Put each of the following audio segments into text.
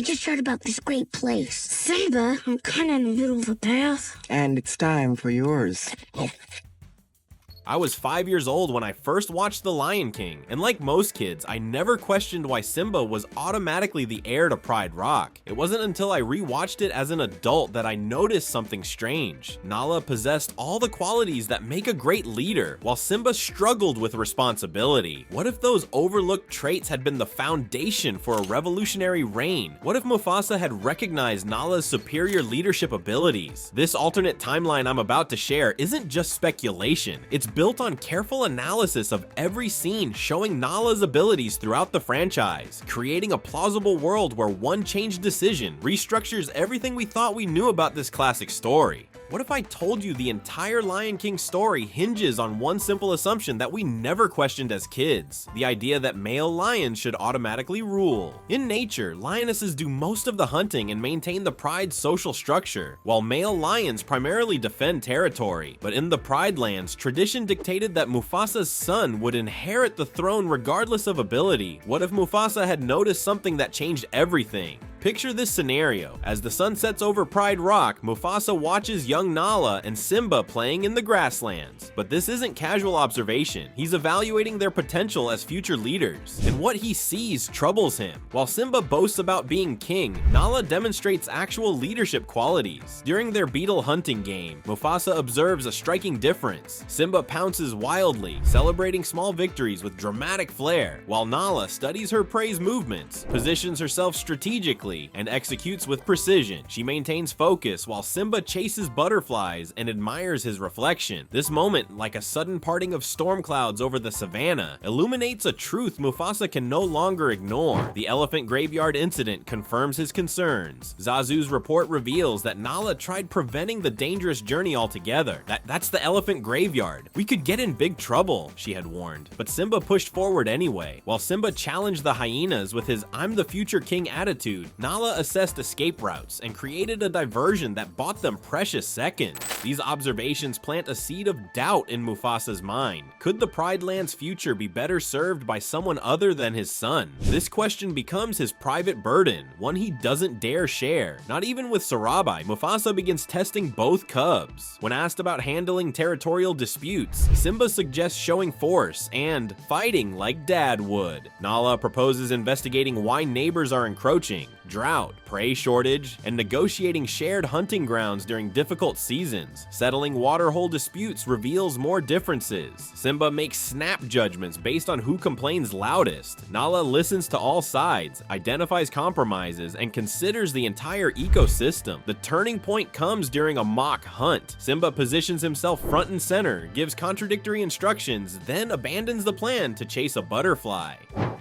I just heard about this great place. Simba, I'm kinda in the middle of a bath. And it's time for yours. I was 5 years old when I first watched The Lion King, and like most kids, I never questioned why Simba was automatically the heir to Pride Rock. It wasn't until I rewatched it as an adult that I noticed something strange. Nala possessed all the qualities that make a great leader, while Simba struggled with responsibility. What if those overlooked traits had been the foundation for a revolutionary reign? What if Mufasa had recognized Nala's superior leadership abilities? This alternate timeline I'm about to share isn't just speculation, it's built on careful analysis of every scene showing Nala's abilities throughout the franchise, creating a plausible world where one changed decision restructures everything we thought we knew about this classic story. What if I told you the entire Lion King story hinges on one simple assumption that we never questioned as kids? The idea that male lions should automatically rule. In nature, lionesses do most of the hunting and maintain the pride's social structure, while male lions primarily defend territory. But in the Pride Lands, tradition dictated that Mufasa's son would inherit the throne regardless of ability. What if Mufasa had noticed something that changed everything? Picture this scenario. As the sun sets over Pride Rock, Mufasa watches young Nala and Simba playing in the grasslands. But this isn't casual observation. He's evaluating their potential as future leaders. And what he sees troubles him. While Simba boasts about being king, Nala demonstrates actual leadership qualities. During their beetle hunting game, Mufasa observes a striking difference. Simba pounces wildly, celebrating small victories with dramatic flair, while Nala studies her prey's movements, positions herself strategically, and executes with precision. She maintains focus while Simba chases butterflies and admires his reflection. This moment, like a sudden parting of storm clouds over the savannah, illuminates a truth Mufasa can no longer ignore. The elephant graveyard incident confirms his concerns. Zazu's report reveals that Nala tried preventing the dangerous journey altogether. That's the elephant graveyard. We could get in big trouble, she had warned. But Simba pushed forward anyway. While Simba challenged the hyenas with his "I'm the future king" attitude, Nala assessed escape routes and created a diversion that bought them precious seconds. These observations plant a seed of doubt in Mufasa's mind. Could the Pride Land's future be better served by someone other than his son? This question becomes his private burden, one he doesn't dare share. Not even with Sarabi, Mufasa begins testing both cubs. When asked about handling territorial disputes, Simba suggests showing force and fighting like dad would. Nala proposes investigating why neighbors are encroaching, drought, prey shortage, and negotiating shared hunting grounds during difficult seasons. Settling waterhole disputes reveals more differences. Simba makes snap judgments based on who complains loudest. Nala listens to all sides, identifies compromises, and considers the entire ecosystem. The turning point comes during a mock hunt. Simba positions himself front and center, gives contradictory instructions, then abandons the plan to chase a butterfly.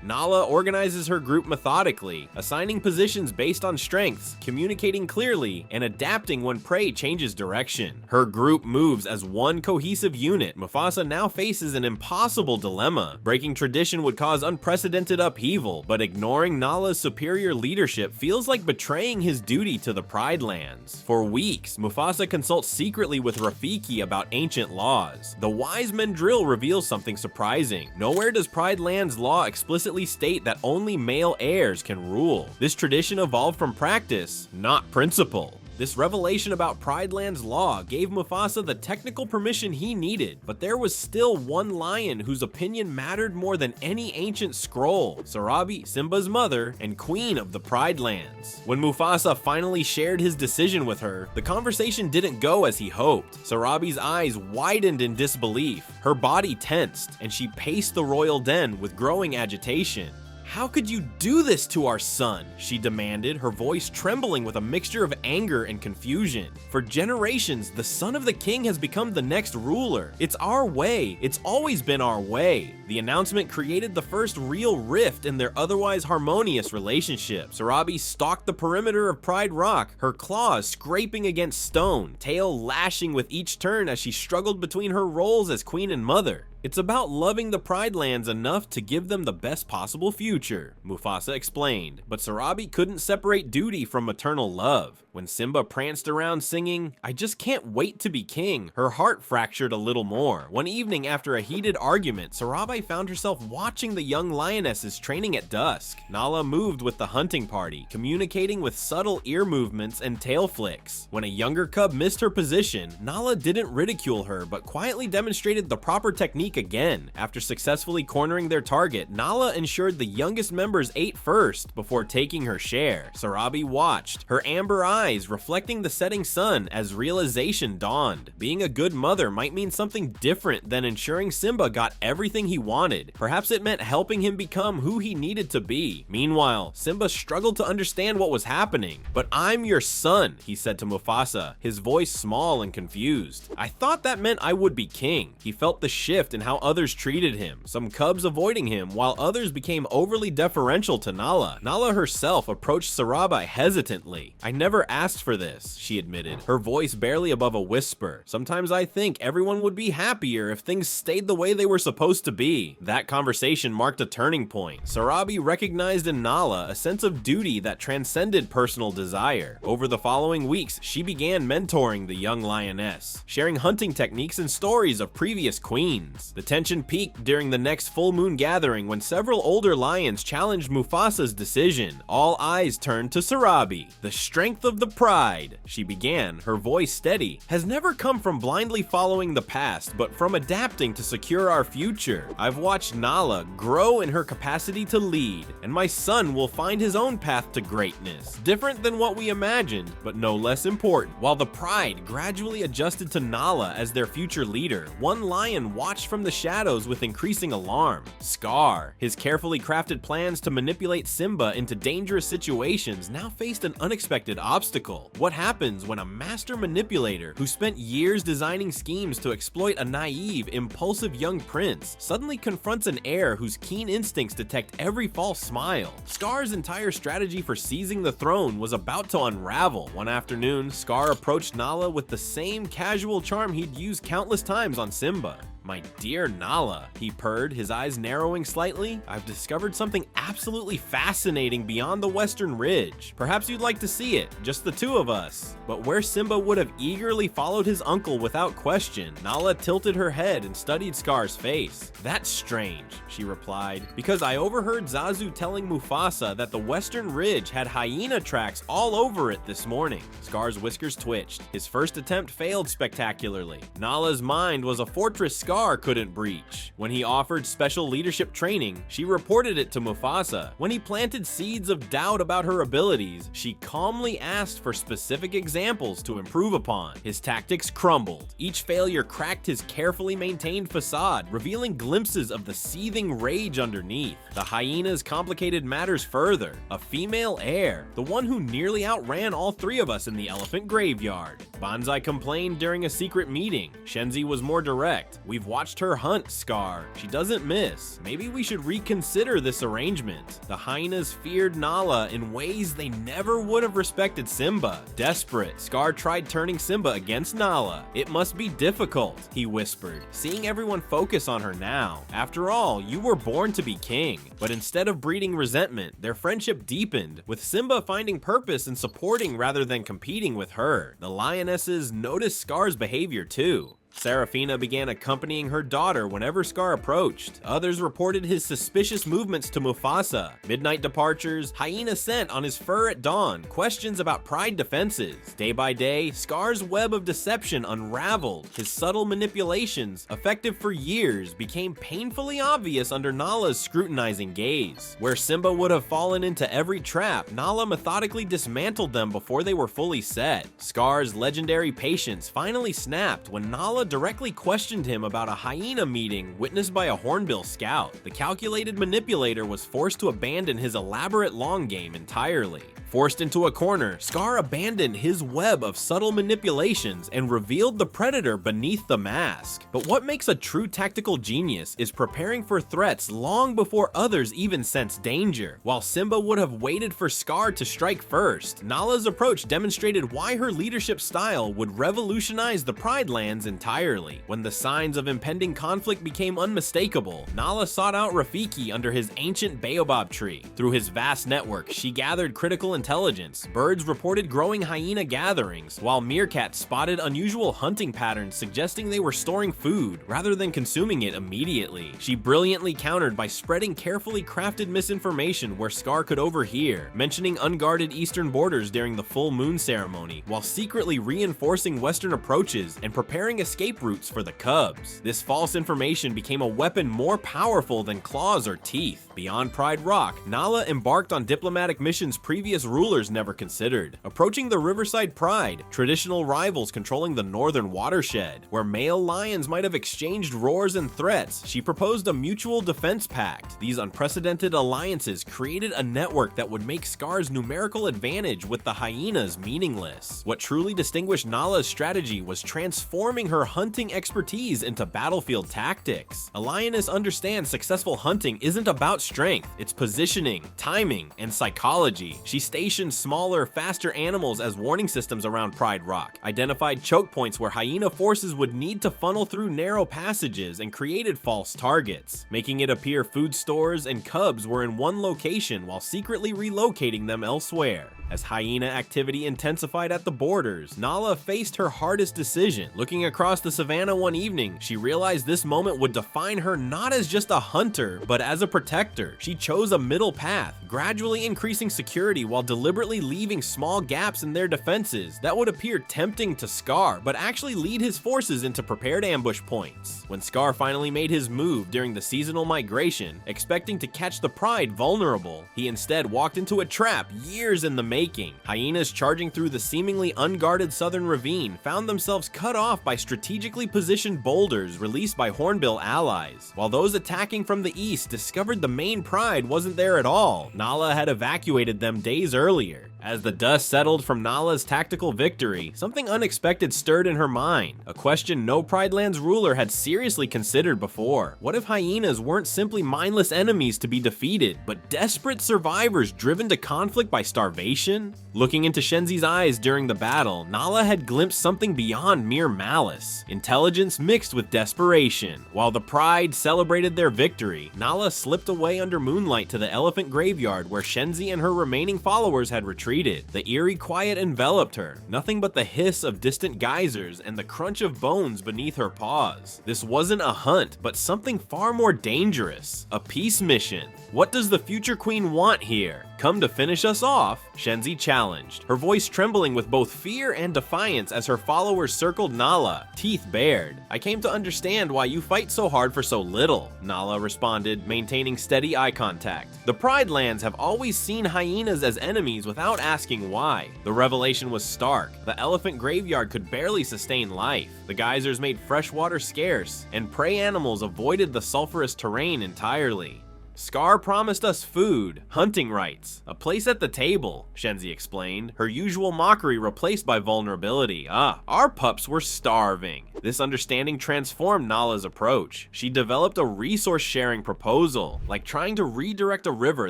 Nala organizes her group methodically, assigning positions based on strengths, communicating clearly, and adapting when prey changes direction. Her group moves as one cohesive unit. Mufasa now faces an impossible dilemma. Breaking tradition would cause unprecedented upheaval, but ignoring Nala's superior leadership feels like betraying his duty to the Pride Lands. For weeks, Mufasa consults secretly with Rafiki about ancient laws. The Wise Men drill reveals something surprising. Nowhere does Pride Lands law explicitly state that only male heirs can rule. This tradition evolved from practice, not principle. This revelation about Pride Land's law gave Mufasa the technical permission he needed, but there was still one lion whose opinion mattered more than any ancient scroll: Sarabi, Simba's mother, and queen of the Pride Lands. When Mufasa finally shared his decision with her, the conversation didn't go as he hoped. Sarabi's eyes widened in disbelief, her body tensed, and she paced the royal den with growing agitation. "How could you do this to our son?" she demanded, her voice trembling with a mixture of anger and confusion. "For generations, the son of the king has become the next ruler. It's our way. It's always been our way." The announcement created the first real rift in their otherwise harmonious relationship. Sarabi stalked the perimeter of Pride Rock, her claws scraping against stone, tail lashing with each turn as she struggled between her roles as queen and mother. It's about loving the Pride Lands enough to give them the best possible future, Mufasa explained, but Sarabi couldn't separate duty from maternal love. When Simba pranced around singing, "I just can't wait to be king," her heart fractured a little more. One evening after a heated argument, Sarabi found herself watching the young lionesses training at dusk. Nala moved with the hunting party, communicating with subtle ear movements and tail flicks. When a younger cub missed her position, Nala didn't ridicule her, but quietly demonstrated the proper technique again. After successfully cornering their target, Nala ensured the youngest members ate first before taking her share. Sarabi watched, her amber eyes reflecting the setting sun as realization dawned. Being a good mother might mean something different than ensuring Simba got everything he wanted. Perhaps it meant helping him become who he needed to be. Meanwhile, Simba struggled to understand what was happening. "But I'm your son," he said to Mufasa, his voice small and confused. "I thought that meant I would be king." He felt the shift in how others treated him, some cubs avoiding him, while others became overly deferential to Nala. Nala herself approached Sarabi hesitantly. "I never asked for this," she admitted, her voice barely above a whisper. "Sometimes I think everyone would be happier if things stayed the way they were supposed to be." That conversation marked a turning point. Sarabi recognized in Nala a sense of duty that transcended personal desire. Over the following weeks, she began mentoring the young lioness, sharing hunting techniques and stories of previous queens. The tension peaked during the next full moon gathering when several older lions challenged Mufasa's decision. All eyes turned to Sarabi. "The strength of the pride," she began, her voice steady, "has never come from blindly following the past, but from adapting to secure our future. I've watched Nala grow in her capacity to lead, and my son will find his own path to greatness. Different than what we imagined, but no less important." While the pride gradually adjusted to Nala as their future leader, one lion watched from the shadows with increasing alarm. Scar, his carefully crafted plans to manipulate Simba into dangerous situations, now faced an unexpected obstacle. What happens when a master manipulator who spent years designing schemes to exploit a naive, impulsive young prince suddenly confronts an heir whose keen instincts detect every false smile? Scar's entire strategy for seizing the throne was about to unravel. One afternoon, Scar approached Nala with the same casual charm he'd used countless times on Simba. "My dear Nala," he purred, his eyes narrowing slightly, "I've discovered something absolutely fascinating beyond the Western Ridge. Perhaps you'd like to see it, just the two of us." But where Simba would have eagerly followed his uncle without question, Nala tilted her head and studied Scar's face. "That's strange," she replied, "because I overheard Zazu telling Mufasa that the Western Ridge had hyena tracks all over it this morning." Scar's whiskers twitched. His first attempt failed spectacularly. Nala's mind was a fortress Scar couldn't breach. When he offered special leadership training, she reported it to Mufasa. When he planted seeds of doubt about her abilities, she calmly asked for specific examples to improve upon. His tactics crumbled. Each failure cracked his carefully maintained facade, revealing glimpses of the seething rage underneath. The hyenas complicated matters further. A female heir, the one who nearly outran all three of us in the elephant graveyard. Banzai complained during a secret meeting. Shenzi was more direct. "We've watched her hunt, Scar. She doesn't miss. Maybe we should reconsider this arrangement." The hyenas feared Nala in ways they never would have respected Simba. Desperate, Scar tried turning Simba against Nala. "It must be difficult," he whispered, seeing everyone focus on her now. "After all, you were born to be king." But instead of breeding resentment, their friendship deepened, with Simba finding purpose in supporting rather than competing with her. The lionesses noticed Scar's behavior too. Serafina began accompanying her daughter whenever Scar approached. Others reported his suspicious movements to Mufasa. Midnight departures, hyena scent on his fur at dawn, questions about pride defenses. Day by day, Scar's web of deception unraveled. His subtle manipulations, effective for years, became painfully obvious under Nala's scrutinizing gaze. Where Simba would have fallen into every trap, Nala methodically dismantled them before they were fully set. Scar's legendary patience finally snapped when Nala directly questioned him about a hyena meeting witnessed by a hornbill scout. The calculated manipulator was forced to abandon his elaborate long game entirely. Forced into a corner, Scar abandoned his web of subtle manipulations and revealed the predator beneath the mask. But what makes a true tactical genius is preparing for threats long before others even sense danger. While Simba would have waited for Scar to strike first, Nala's approach demonstrated why her leadership style would revolutionize the Pride Lands entirely. When the signs of impending conflict became unmistakable, Nala sought out Rafiki under his ancient baobab tree. Through his vast network, she gathered critical intelligence. Birds reported growing hyena gatherings, while meerkats spotted unusual hunting patterns suggesting they were storing food rather than consuming it immediately. She brilliantly countered by spreading carefully crafted misinformation where Scar could overhear, mentioning unguarded eastern borders during the full moon ceremony, while secretly reinforcing western approaches and preparing escape routes for the cubs. This false information became a weapon more powerful than claws or teeth. Beyond Pride Rock, Nala embarked on diplomatic missions previous rulers never considered. Approaching the Riverside Pride, traditional rivals controlling the northern watershed, where male lions might have exchanged roars and threats, she proposed a mutual defense pact. These unprecedented alliances created a network that would make Scar's numerical advantage with the hyenas meaningless. What truly distinguished Nala's strategy was transforming her hunting expertise into battlefield tactics. A lioness understands successful hunting isn't about strength, it's positioning, timing, and psychology. She stationed smaller, faster animals as warning systems around Pride Rock, identified choke points where hyena forces would need to funnel through narrow passages, and created false targets, making it appear food stores and cubs were in one location while secretly relocating them elsewhere. As hyena activity intensified at the borders, Nala faced her hardest decision. Looking across the savannah one evening, she realized this moment would define her not as just a hunter, but as a protector. She chose a middle path, gradually increasing security while deliberately leaving small gaps in their defenses that would appear tempting to Scar, but actually lead his forces into prepared ambush points. When Scar finally made his move during the seasonal migration, expecting to catch the Pride vulnerable, he instead walked into a trap years in the making. Hyenas charging through the seemingly unguarded southern ravine found themselves cut off by strategically positioned boulders released by Hornbill allies, while those attacking from the east discovered the main Pride wasn't there at all. Nala had evacuated them days earlier. As the dust settled from Nala's tactical victory, something unexpected stirred in her mind, a question no Pride Lands ruler had seriously considered before. What if hyenas weren't simply mindless enemies to be defeated, but desperate survivors driven to conflict by starvation? Looking into Shenzi's eyes during the battle, Nala had glimpsed something beyond mere malice, intelligence mixed with desperation. While the Pride celebrated their victory, Nala slipped away under moonlight to the elephant graveyard where Shenzi and her remaining followers had retreated. The eerie quiet enveloped her, nothing but the hiss of distant geysers and the crunch of bones beneath her paws. This wasn't a hunt, but something far more dangerous, a peace mission. What does the future queen want here? Come to finish us off? Shenzi challenged, her voice trembling with both fear and defiance as her followers circled Nala, teeth bared. I came to understand why you fight so hard for so little, Nala responded, maintaining steady eye contact. The Pride Lands have always seen hyenas as enemies without asking why. The revelation was stark. The elephant graveyard could barely sustain life. The geysers made fresh water scarce, and prey animals avoided the sulfurous terrain entirely. Scar promised us food, hunting rights, a place at the table, Shenzi explained, her usual mockery replaced by vulnerability. Our pups were starving. This understanding transformed Nala's approach. She developed a resource-sharing proposal, like trying to redirect a river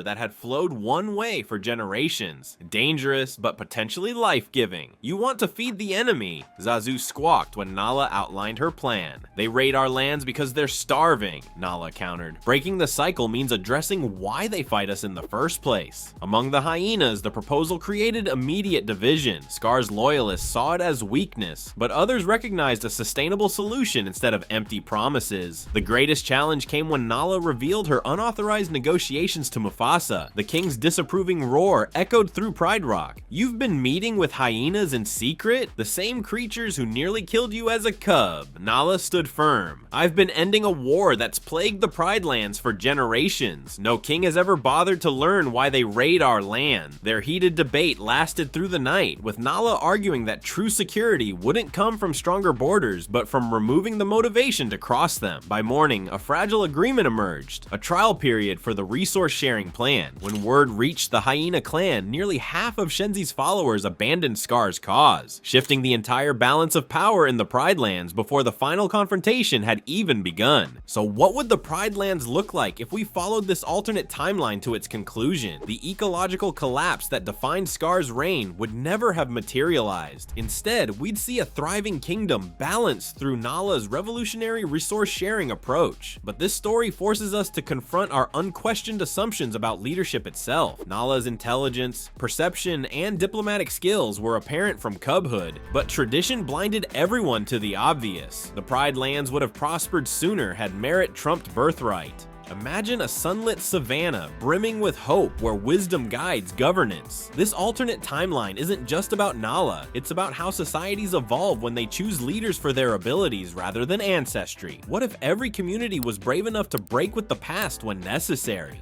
that had flowed one way for generations. Dangerous, but potentially life-giving. You want to feed the enemy, Zazu squawked when Nala outlined her plan. They raid our lands because they're starving, Nala countered. Breaking the cycle means addressing why they fight us in the first place. Among the hyenas, the proposal created immediate division. Scar's loyalists saw it as weakness, but others recognized a sustainable solution instead of empty promises. The greatest challenge came when Nala revealed her unauthorized negotiations to Mufasa. The king's disapproving roar echoed through Pride Rock. You've been meeting with hyenas in secret? The same creatures who nearly killed you as a cub. Nala stood firm. I've been ending a war that's plagued the Pride Lands for generations. questions. No king has ever bothered to learn why they raid our land. Their heated debate lasted through the night, with Nala arguing that true security wouldn't come from stronger borders, but from removing the motivation to cross them. By morning, a fragile agreement emerged, a trial period for the resource-sharing plan. When word reached the Hyena clan, nearly half of Shenzi's followers abandoned Scar's cause, shifting the entire balance of power in the Pride Lands before the final confrontation had even begun. So what would the Pride Lands look like if we followed this alternate timeline to its conclusion? The ecological collapse that defined Scar's reign would never have materialized. Instead, we'd see a thriving kingdom balanced through Nala's revolutionary resource-sharing approach. But this story forces us to confront our unquestioned assumptions about leadership itself. Nala's intelligence, perception, and diplomatic skills were apparent from cubhood, but tradition blinded everyone to the obvious. The Pride Lands would have prospered sooner had merit trumped birthright. Imagine a sunlit savanna brimming with hope where wisdom guides governance. This alternate timeline isn't just about Nala, it's about how societies evolve when they choose leaders for their abilities rather than ancestry. What if every community was brave enough to break with the past when necessary?